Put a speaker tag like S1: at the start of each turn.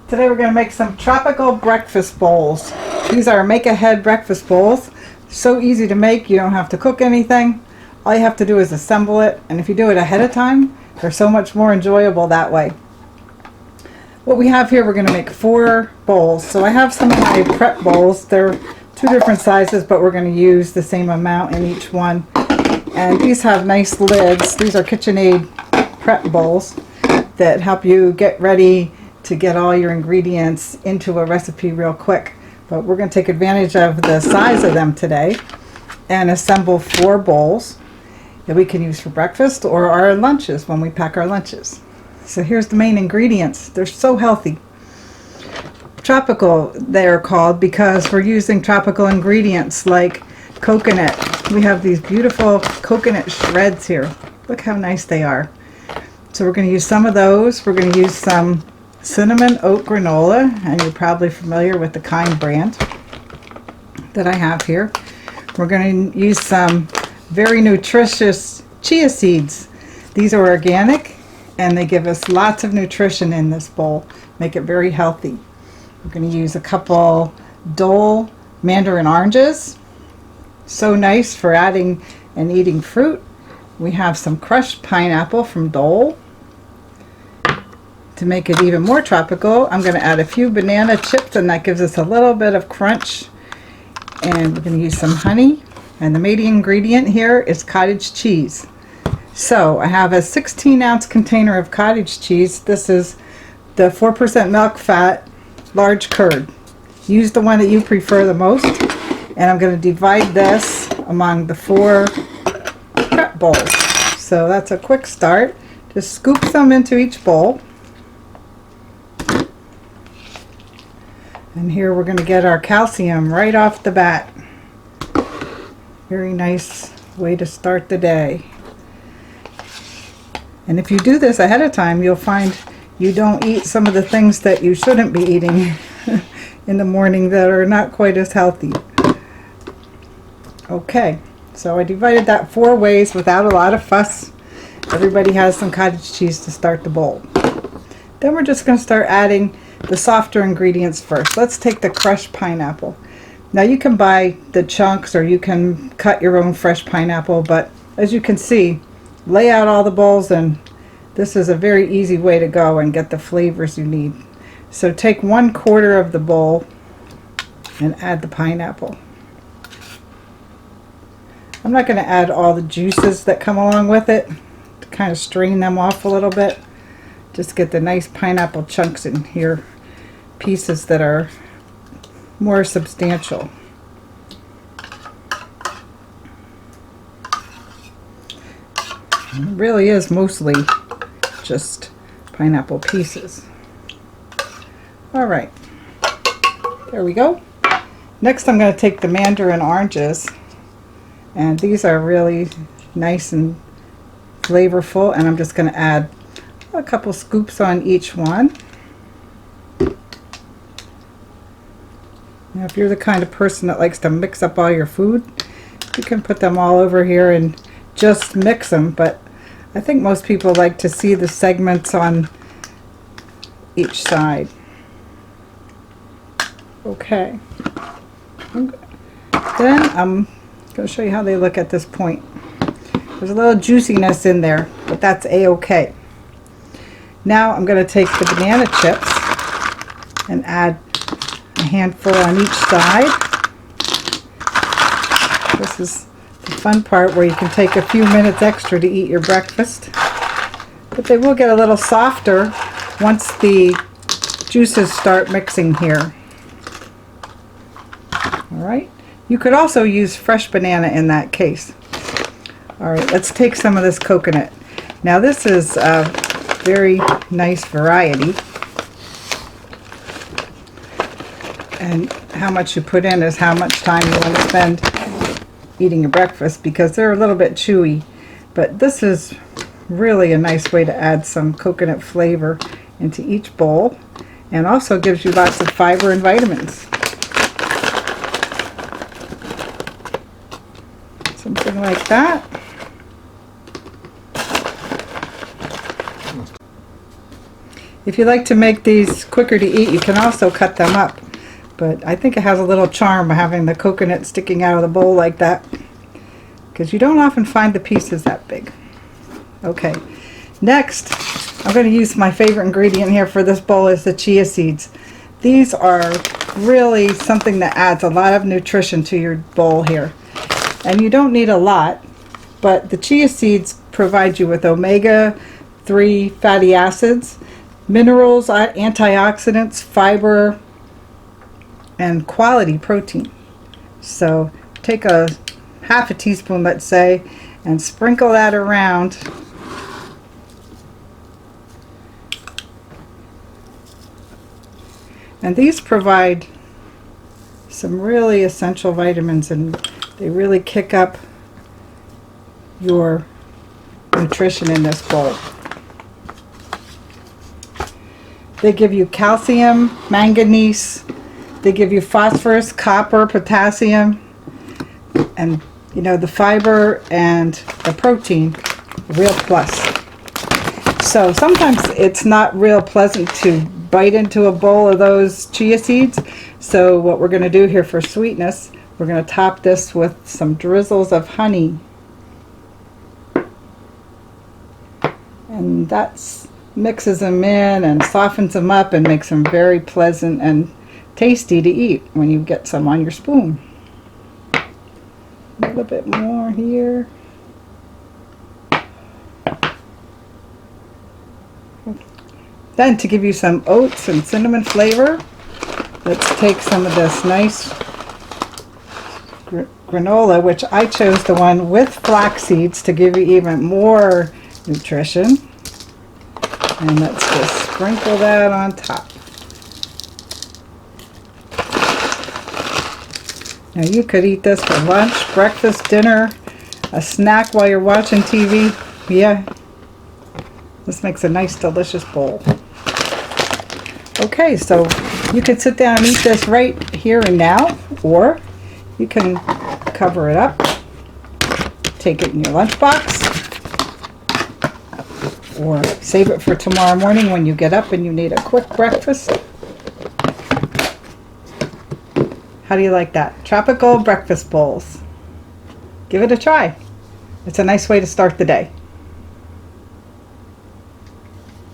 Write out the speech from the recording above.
S1: Today we're going to make some tropical breakfast bowls. These are make-ahead breakfast bowls. So easy to make, you don't have to cook anything. All you have to do is assemble it, and if you do it ahead of time, they're so much more enjoyable that way. What we have here, we're going to make 4 bowls. So I have some of my prep bowls. They're 2 different sizes, but we're going to use the same amount in each one. And these have nice lids. These are KitchenAid prep bowls that help you get ready to get all your ingredients into a recipe real quick. But we're going to take advantage of the size of them today and assemble 4 bowls that we can use for breakfast or our lunches when we pack our lunches. So here's the main ingredients. They're so healthy. Tropical, they're called because we're using tropical ingredients like coconut. We have these beautiful coconut shreds here. Look how nice they are. So we're going to use some of those. We're going to use some cinnamon oat granola, and you're probably familiar with the Kind brand that I have here. We're going to use some very nutritious chia seeds. These are organic and they give us lots of nutrition in this bowl, make it very healthy. We're going to use a couple Dole mandarin oranges, so nice for adding and eating fruit. We have some crushed pineapple from Dole. To make it even more tropical, I'm going to add a few banana chips, and that gives us a little bit of crunch. And we're going to use some honey, and the main ingredient here is cottage cheese. So I have a 16-ounce container of cottage cheese. This is the 4% milk fat large curd. Use the one that you prefer the most, and I'm going to divide this among the 4 prep bowls. So that's a quick start. Just scoop some into each bowl. And here we're going to get our calcium right off the bat. Very nice way to start the day. And if you do this ahead of time, you'll find you don't eat some of the things that you shouldn't be eating in the morning that are not quite as healthy. Okay, so I divided that 4 ways without a lot of fuss. Everybody has some cottage cheese to start the bowl. Then we're just going to start adding the softer ingredients first. Let's take the crushed pineapple. Now you can buy the chunks or you can cut your own fresh pineapple, but as you can see, lay out all the bowls, and this is a very easy way to go and get the flavors you need. So take 1/4 of the bowl and add the pineapple. I'm not going to add all the juices that come along with it, to kind of strain them off a little bit. Just get the nice pineapple chunks in here, pieces that are more substantial. It really is mostly just pineapple pieces. Alright, there we go. Next I'm going to take the mandarin oranges, and these are really nice and flavorful, and I'm just going to add a couple scoops on each one. Now if you're the kind of person that likes to mix up all your food, you can put them all over here and just mix them, but I think most people like to see the segments on each side. Okay. Then I'm going to show you how they look at this point. There's a little juiciness in there, but that's a-okay. Now I'm going to take the banana chips and add a handful on each side. This is the fun part where you can take a few minutes extra to eat your breakfast. But they will get a little softer once the juices start mixing here. Alright, you could also use fresh banana in that case. Alright, let's take some of this coconut. Now this is a very nice variety, and how much you put in is how much time you want to spend eating your breakfast, because they're a little bit chewy. But this is really a nice way to add some coconut flavor into each bowl, and also gives you lots of fiber and vitamins. Something like that. If you like to make these quicker to eat, you can also cut them up. But I think it has a little charm having the coconut sticking out of the bowl like that, because you don't often find the pieces that big. Okay, next I'm going to use my favorite ingredient here for this bowl is the chia seeds. These are really something that adds a lot of nutrition to your bowl here. And you don't need a lot, but the chia seeds provide you with omega-3 fatty acids, minerals, antioxidants, fiber, and quality protein. So take a half a teaspoon, let's say, and sprinkle that around. And these provide some really essential vitamins, and they really kick up your nutrition in this bowl. They give you calcium, manganese, they give you phosphorus, copper, potassium, and you know, the fiber and the protein, real plus. So sometimes it's not real pleasant to bite into a bowl of those chia seeds. So what we're going to do here for sweetness, we're going to top this with some drizzles of honey. And that mixes them in and softens them up and makes them very pleasant and tasty to eat when you get some on your spoon. A little bit more here. Then to give you some oats and cinnamon flavor, let's take some of this nice granola, which I chose the one with flax seeds to give you even more nutrition. And let's just sprinkle that on top. Now you could eat this for lunch, breakfast, dinner, a snack while you're watching TV. Yeah, this makes a nice delicious bowl. Okay, so you can sit down and eat this right here and now, or you can cover it up, take it in your lunchbox, or save it for tomorrow morning when you get up and you need a quick breakfast. How do you like that? Tropical breakfast bowls. Give it a try. It's a nice way to start the day.